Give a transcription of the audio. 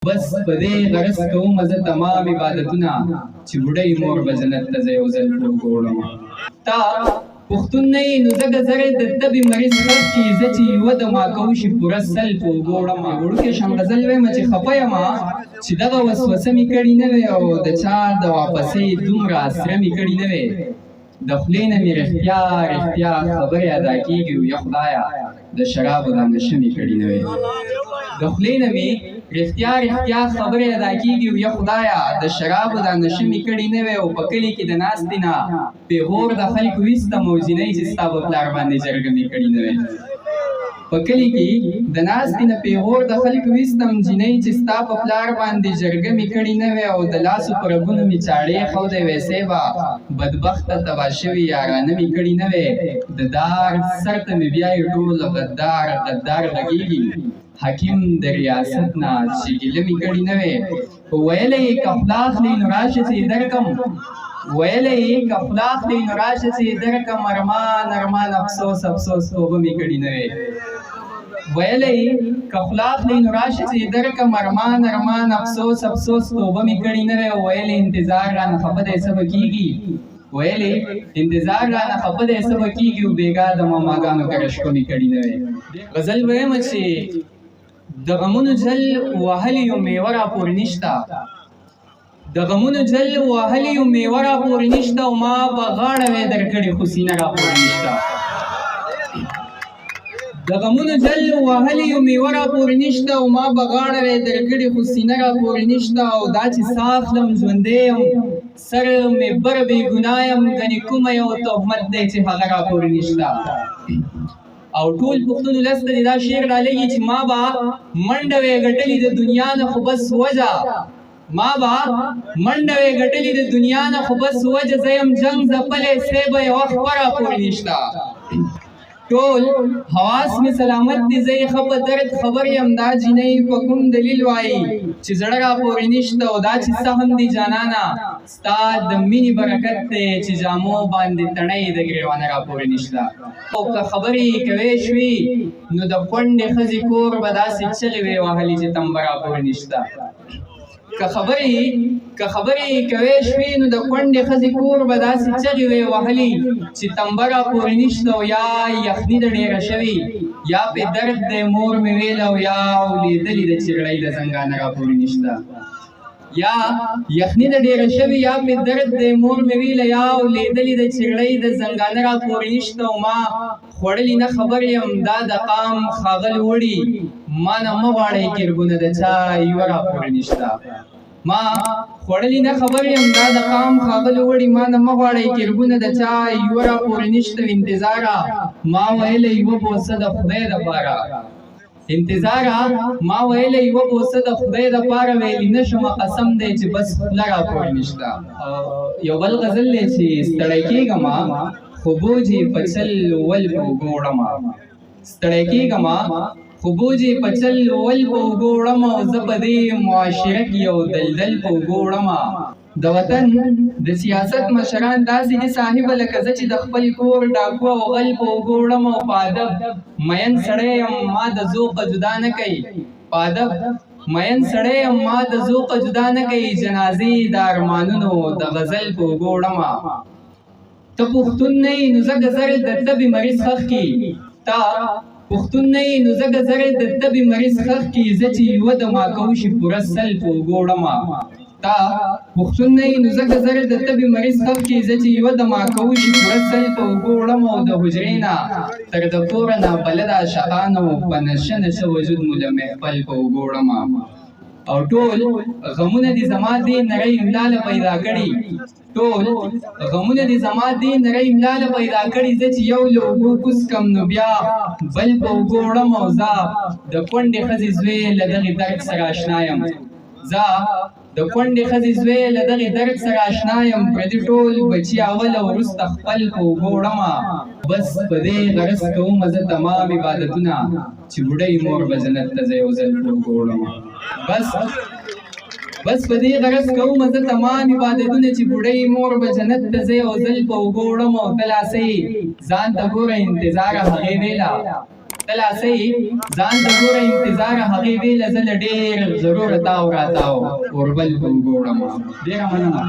بس په دې غرض کوم زه تمام عبادتونه چې بوډۍ مور به جنت ته زه یو ځل وګورم. تا پښتون نه یې نو ځکه زری د تبې مریض خلک کې زه چې یوه د ماکو شي پوره سل په وګورم. وړوکې شم غزل وایم چې خفه یم چې دغه وسوسه مې کړې نه وې او د چا د واپسۍ دومره اسره مې کړې نه وې. د خولې نه مې رښتیا خبرې ادا کېږي یا خدایه د شرابو دا نشه مې کړې نه وې. د خولې نه مې رښتیا خبرې ادا کېږي یا خدایه د شرابو دا نشه مې کړې نه وې. او په کلي کې د ناستې نه پېغور د خلکو ویستم او جینۍ چې ستا په پلار باندې جرګه مې کړې نه وې. په کلي کې د ناستې نه پېغور د خلکو ویستم جینۍ چې ستا په پلار باندې جرګه مې کړې نه وې. او د لاسو په رګونو مې چاړې ښودی وې سیبه بدبخته تباه شوي یارانه مې کړې نه وې. د دار سر ته مې بیا یې ټول غدار غږېږي حکیم د ریاست نه چې ګیله مې کړې نه وې. ویلی یې که خوله اخلې نو راشه چې یې درکم ویلی یې که خوله اخلې نو راشه چې یې درکم ارمان افسوس توبه مې کړې نه وې. ویلی یې که خوله اخلې نو راشه چې یې درکم ارمان افسوس توبه مې کړې نه وې. ویلی انتظار رانه خفه دی څه به کېږي ویلی انتظار رانه خفه دی څه به کېږي او بېګا د ماماګانو کره شپه مې کړې نه وې. غزل ویمه چې د غمونو جل وهلی یو میوه راپورې نشته د غمونو جل وهلی یو میوه راپورې نشته او ما به غاړه وې درکړې خو سینه راپورې نشته. د غمونو جل وهلی یو میوه راپورې نشته او ما به غاړه وې درکړې خو سینه راپورې نشته. او دا چې ساه اخلم ژوندی یم سر مې بر بې ګناه یم ګنې کومه یو تهمت دی چې هغه راپورې نشته. او ټول پښتون ولس ته دا شعر رالېږي چې ما به منډه وې ګټلې د دنیا نه خو بس وجه ما به منډه وې ګټلې د دنیا نه خو بس وجه زه یم جنګ ځپلی سیبه یوه خپه راپورې نشته. ټول حواس مې سلامت دي زه یې ښه په درد خبر یم دا جینۍ په کوم دلیل وایي چې زړه راپورې نشته. او دا چې څه هم دي جانانه ستا د مینې برکت دی چې جامو باندې تڼۍ د ګرېوانه راپورې نشته. او که خبرې کوې شوې نو د کونډې ښځې کور به داسې چغې وې وهلې چې تمبه راپورې نشته. که خبرې کوې شوې نو د کونډې ښځې کور به داسې چغې وې وهلې چې تمبه راپورې نشته. او یا یخني د ډېره شوې یا پې درد دی مور مې ویله او یا اولیدلې د چرړۍ د زنګانه راپورې نشته. یا یخني د ډېره شوې یا پې درد دی مور مې ویله یا اولیدلې د چرړۍ د زنګانه راپورې نشته. او ما خوړلې نه خبر یم دا د قام ښاغلي وړي ما نه مه غواړئ کربونه د چا یوه راپورې نشته. ما خوړلې نه خبر یم دا د قام ښاغلي وړي ما نه مه غواړئ کربونه د چا یوه راپورې نشته. انتظاره ما ویلی یوه بوسه د خدای دپاره ما ویلی یوه بوسه د خدای دپاره ویلی نه شمه قسم دی چې بس خوله راپورې نشته. یو بل غزل دی چې ستړی کېږمه خو بوجې په چل ول په اوږو وړمه ستړی کېږمه خو بوجې په چل ول په اوږو وړمه او زه په دې معاشره کې یو دلدل په اوږو وړمه. د وطن د سیاست مشران داسې دي صاحبه لکه زه چې د خپل کور ډاکو او غل په اوږو وړم. او په ادب مین سړی یم ما د ذوقه جدا نه کوي په ادب مین سړی یم ما د ذوقه جدا نه کوي. جنازې د ارمانونو د غزل په اوږو وړمه. ته پښتون نه یې نو ځکه زر د تبې مریض خښ کي تا پښتون نه یې نو ځکه زر د تبې مریض خښ کي زه چې یوه د ماکو شي پوره سل په اوږو وړمه. تا پښتون نه یې نو ځکه زر د تبې مریض خښ کي زه چې یوه د ماکو شي پوره سل په اوږو وړمه. او د حجرې نه تر د کوره نه بلد عاشقانو په نشه نشه وجود مو له محفل په اوږو وړمه. او ټول غمونه دي زما دې نرۍ املا له پیدا کړي ټول غمونه دي زما دې نرۍ املا له پیدا کړي. زه چې یو له اوږو کوز کم نو بیا بل په اوږو وړم. او زه د کونډې ښځې زوی له دغې درد سره اشنا یم زه د کونډې ښځې زوی له دغې درد سره اشنا یم. پردي ټول بچي اول او وروسته خپل په اوږو وړمه. بس په دې غرض کومه زه تمام عبادتونه چې بوډۍ مور به جنت ته زه یو ځل په اوږو وړمه. بس په دې غرض کومه زه تمام عبادتونه چې بوډۍ مور به جنت ته زه یو ځل په اوږو وړم. او ته لاسۍ ځان ته ګوره انتظاره هغې ویله کله سي ځان د ګوره انتظار هغې ویله زه له ډېر ضرور تاو راتاو اوربل به وګورم ډېره مننه